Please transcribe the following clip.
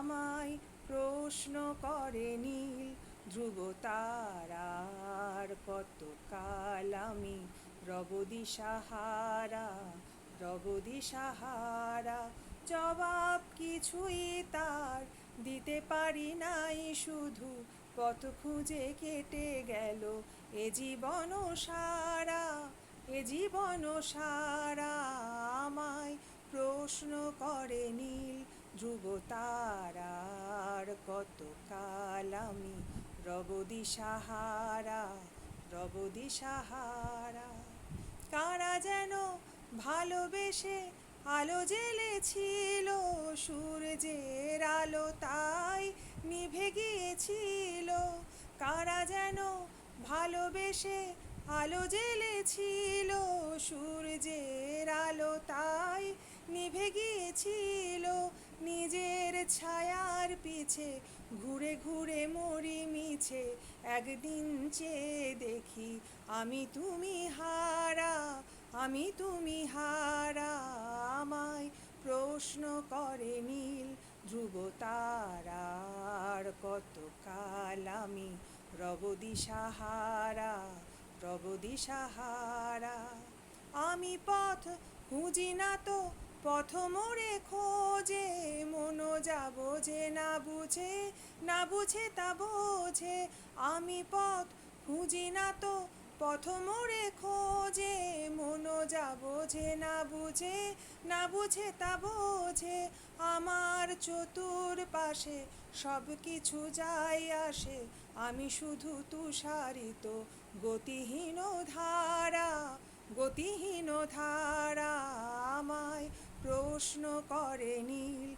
আমায় প্রশ্ন করে নীল ধ্রুব তারার, কতকাল আমি রব দিশাহারা, রব দিশাহারা। জবাব কিছুই তার দিতে পারি নাই, শুধু পথ খুঁজে কেটে গেল এ জীবন সারা, এ জীবন সারা। আমায় প্রশ্ন করে নীল ধ্রুব তারার, কতকাল আমি রব দিশাহারা, রব দিশাহারা। কারা যেন ভালোবেসে আলো জ্বেলেছিল, সূর্যের আলো তাই নিভে গিয়েছিল। কারা যেন ভালোবেসে আলো জ্বেলেছিল, সূর্যের আলো তাই নিভে গিয়েছিল। নিজের ছায়ার পিছে ঘুরে ঘুরে মরি মিছে, একদিন চেয়ে দেখি আমি তুমি হারা, আমি তুমি হারা। আমায় প্রশ্ন করে নীল ধ্রুব তারার, কতকাল আমি রব দিশাহারা, রব দিশাহারা। আমি পথ খুঁজি না তো পথ মোরে খোঁজে, মনো যাব যে না বুঝে, না বুঝে তা বোঝে। আমি পথ খুঁজি না তো পথ মোরে খোঁজে, মনো যাব যে না বুঝে, না বুঝে তা বোঝে। আমার চতুর পাশে সব কিছু যাই আসে, আমি শুধু তুষারিত গতিহীন ধারা, গতিহীন ধারা। আমায় প্রশ্ন করে নীল